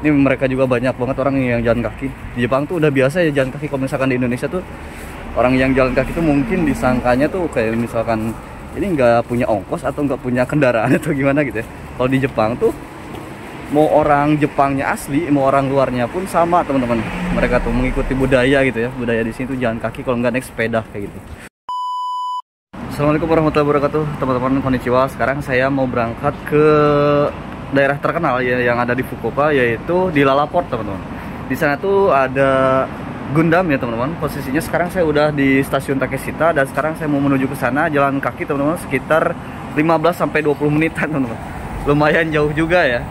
Ini mereka juga banyak banget orang yang jalan kaki. Di Jepang tuh udah biasa ya jalan kaki. Kalau misalkan di Indonesia tuh orang yang jalan kaki tuh mungkin disangkanya tuh kayak misalkan ini nggak punya ongkos atau nggak punya kendaraan atau gimana gitu ya. Kalau di Jepang tuh mau orang Jepangnya asli, mau orang luarnya pun sama teman-teman. Mereka tuh mengikuti budaya gitu ya. Budaya di sini tuh jalan kaki, kalau nggak naik sepeda kayak gitu. Assalamualaikum warahmatullahi wabarakatuh, teman-teman. Konnichiwa. Sekarang saya mau berangkat ke daerah terkenal ya, yang ada di Fukuoka, yaitu di Lalaport, teman-teman. Di sana tuh ada Gundam ya, teman-teman. Posisinya sekarang saya udah di stasiun Takeshita dan sekarang saya mau menuju ke sana jalan kaki, teman-teman, sekitar 15 sampai 20 menitan, teman-teman. Lumayan jauh juga ya.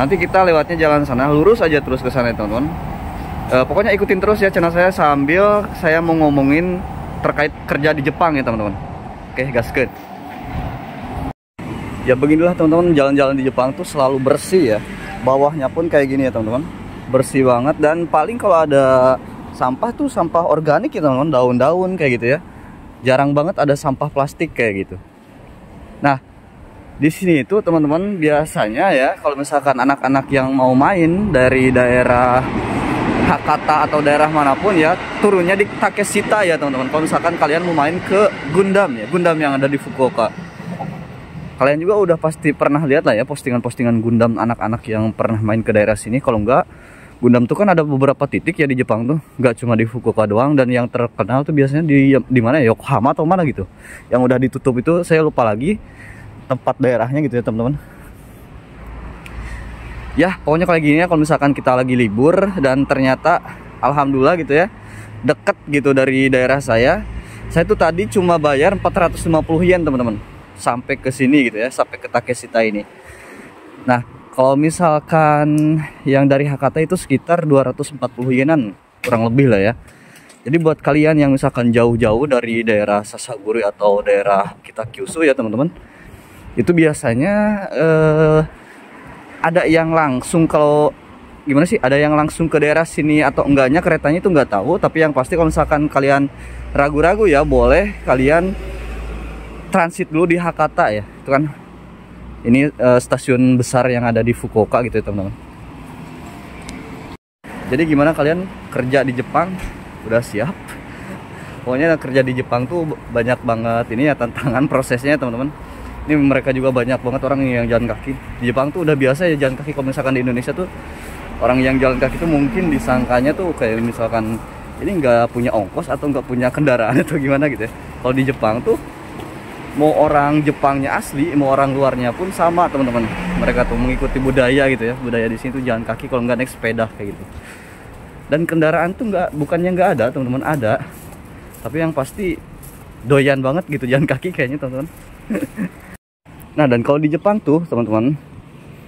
Nanti kita lewatnya jalan sana, lurus aja terus ke sana, teman-teman. Pokoknya ikutin terus ya channel saya sambil saya mau ngomongin terkait kerja di Jepang ya, teman-teman. Oke, gaskeun. Ya beginilah, teman-teman, jalan-jalan di Jepang tuh selalu bersih ya. Bawahnya pun kayak gini ya, teman-teman. Bersih banget, dan paling kalau ada sampah tuh sampah organik ya, teman-teman, daun-daun kayak gitu ya. Jarang banget ada sampah plastik kayak gitu. Nah, di sini itu teman-teman biasanya ya, kalau misalkan anak-anak yang mau main dari daerah Hakata atau daerah manapun ya, turunnya di Takeshita ya, teman-teman. Kalau misalkan kalian mau main ke Gundam ya, Gundam yang ada di Fukuoka. Kalian juga udah pasti pernah lihat lah ya postingan-postingan Gundam anak-anak yang pernah main ke daerah sini. Kalau enggak, Gundam tuh kan ada beberapa titik ya di Jepang tuh, nggak cuma di Fukuoka doang. Dan yang terkenal tuh biasanya di mana ya, Yokohama atau mana gitu. Yang udah ditutup itu saya lupa lagi tempat daerahnya gitu ya, teman-teman. Ya pokoknya kayak gini ya, kalau misalkan kita lagi libur dan ternyata alhamdulillah gitu ya, deket gitu dari daerah saya tuh tadi cuma bayar 450 yen, teman-teman, sampai ke sini gitu ya, sampai ke Takeshita ini. Nah, kalau misalkan yang dari Hakata itu sekitar 240 yenan kurang lebih lah ya. Jadi buat kalian yang misalkan jauh-jauh dari daerah Sasaguri atau daerah kita Kyushu ya, teman-teman, itu biasanya ada yang langsung, kalau gimana sih, ada yang langsung ke daerah sini atau enggaknya keretanya itu nggak tahu. Tapi yang pasti kalau misalkan kalian ragu-ragu ya, boleh kalian transit dulu di Hakata ya. Itu kan ini stasiun besar yang ada di Fukuoka gitu ya, teman-teman. Jadi gimana kalian kerja di Jepang? Udah siap? Pokoknya kerja di Jepang tuh banyak banget ini ya tantangan prosesnya, teman-teman. Ini mereka juga banyak banget orang yang jalan kaki. Di Jepang tuh udah biasa ya jalan kaki. Kalau misalkan di Indonesia tuh orang yang jalan kaki tuh mungkin disangkanya tuh kayak misalkan ini nggak punya ongkos atau nggak punya kendaraan atau gimana gitu ya. Kalau di Jepang tuh mau orang Jepangnya asli, mau orang luarnya pun sama, teman-teman. Mereka tuh mengikuti budaya gitu ya. Budaya di sini tuh jalan kaki, kalau nggak naik sepeda kayak gitu. Dan kendaraan tuh bukannya nggak ada, teman-teman, ada. Tapi yang pasti doyan banget gitu jalan kaki kayaknya, teman-teman. Nah, dan kalau di Jepang tuh, teman-teman,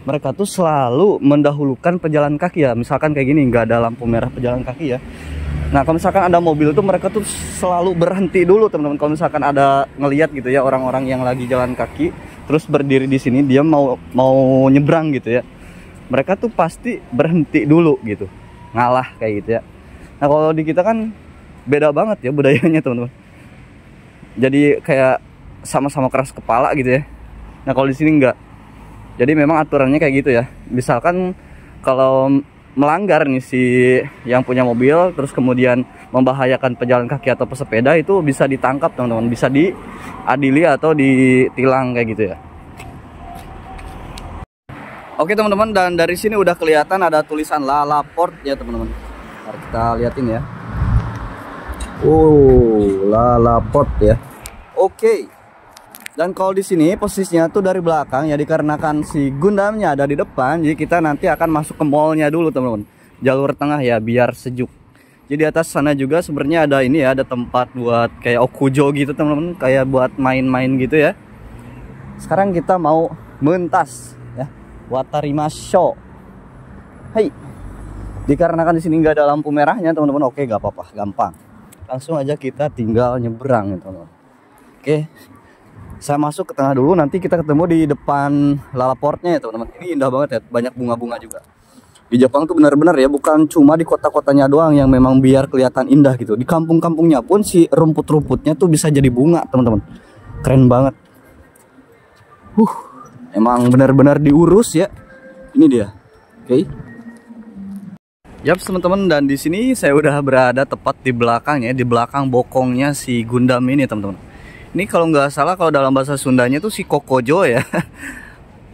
mereka tuh selalu mendahulukan pejalan kaki ya. Misalkan kayak gini, nggak ada lampu merah pejalan kaki ya. Nah, kalau misalkan ada mobil tuh mereka tuh selalu berhenti dulu, teman-teman. Kalau misalkan ada ngelihat gitu ya orang-orang yang lagi jalan kaki terus berdiri di sini, dia mau nyebrang gitu ya, mereka tuh pasti berhenti dulu gitu, ngalah kayak gitu ya. Nah, kalau di kita kan beda banget ya budayanya, teman-teman. Jadi kayak sama-sama keras kepala gitu ya. Nah, kalau di sini enggak. Jadi memang aturannya kayak gitu ya. Misalkan kalau melanggar nih si yang punya mobil terus kemudian membahayakan pejalan kaki atau pesepeda, itu bisa ditangkap, teman-teman, bisa diadili atau ditilang kayak gitu ya. Oke, teman-teman, dan dari sini udah kelihatan ada tulisan Lalaport ya, teman-teman. Mari kita liatin ya. Lalaport ya. Oke. Dan kalau di sini posisinya tuh dari belakang ya, dikarenakan si Gundamnya ada di depan, jadi kita nanti akan masuk ke mallnya dulu, teman-teman. Jalur tengah ya, biar sejuk. Jadi di atas sana juga sebenarnya ada ini ya, ada tempat buat kayak okujo gitu, teman-teman, kayak buat main-main gitu ya. Sekarang kita mau mentas ya, watarimashou. Hai. Dikarenakan di sini nggak ada lampu merahnya, teman-teman. Oke, nggak apa-apa, gampang. Langsung aja kita tinggal nyebrang ya, teman-teman. Oke. Saya masuk ke tengah dulu, nanti kita ketemu di depan Lalaportnya ya, teman-teman. Ini indah banget ya, banyak bunga-bunga juga. Di Jepang tuh benar-benar ya, bukan cuma di kota-kotanya doang yang memang biar kelihatan indah gitu. Di kampung-kampungnya pun si rumput-rumputnya tuh bisa jadi bunga, teman-teman. Keren banget. Emang benar-benar diurus ya. Ini dia. Oke. Yap teman-teman, dan di sini saya udah berada tepat di belakangnya, di belakang bokongnya si Gundam ini teman-teman. Ini kalau nggak salah kalau dalam bahasa Sundanya tuh si Kokojo ya,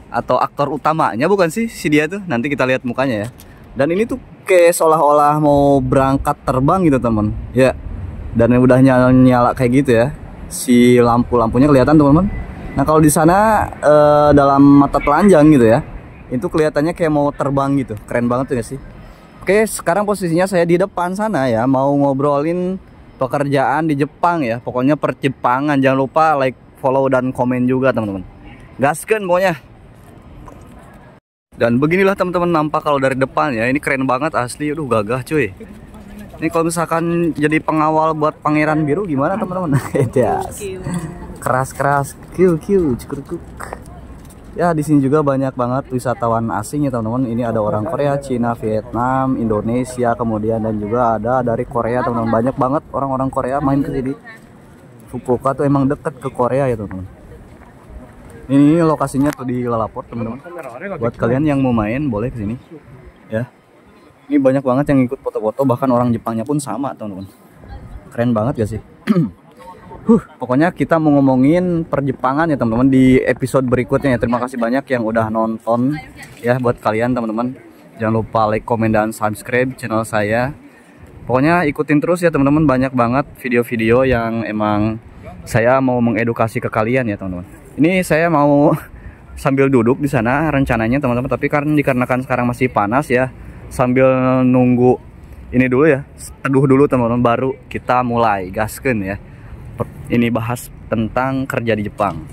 atau aktor utamanya bukan sih si dia tuh? Nanti kita lihat mukanya ya. Dan ini tuh kayak seolah-olah mau berangkat terbang gitu teman, ya. Dan udah nyala-nyala kayak gitu ya, si lampu-lampunya kelihatan teman-teman. Nah kalau di sana dalam mata telanjang gitu ya, itu kelihatannya kayak mau terbang gitu, keren banget tuh ya sih. Oke, sekarang posisinya saya di depan sana ya, mau ngobrolin pekerjaan di Jepang ya. Pokoknya perjepangan, jangan lupa like, follow, dan komen juga teman-teman. Gaskeun pokoknya. Dan beginilah teman-teman nampak kalau dari depan ya. Ini keren banget asli, aduh gagah cuy. Ini kalau misalkan jadi pengawal buat Pangeran Biru gimana teman-teman? Keras-keras, kiu-kiu, cukur-cuk. Ya di sini juga banyak banget wisatawan asing ya teman-teman. Ini ada orang Korea, Cina, Vietnam, Indonesia, kemudian dan juga ada dari Korea teman-teman. Banyak banget orang-orang Korea main ke sini. Fukuoka tuh emang deket ke Korea ya teman-teman. Ini lokasinya tuh di Lalaport teman-teman. Buat kalian yang mau main boleh ke sini. Ya. Ini banyak banget yang ikut foto-foto, bahkan orang Jepangnya pun sama teman-teman. Keren banget gak sih? Pokoknya kita mau ngomongin perjepangan ya teman-teman di episode berikutnya ya. Terima kasih banyak yang udah nonton ya. Buat kalian teman-teman, jangan lupa like, komen, dan subscribe channel saya. Pokoknya ikutin terus ya teman-teman, banyak banget video-video yang emang saya mau mengedukasi ke kalian ya teman-teman. Ini saya mau sambil duduk di sana rencananya teman-teman, tapi kan dikarenakan sekarang masih panas ya, sambil nunggu ini dulu ya, teduh dulu teman-teman, baru kita mulai gaskeun ya. Ini bahas tentang kerja di Jepang.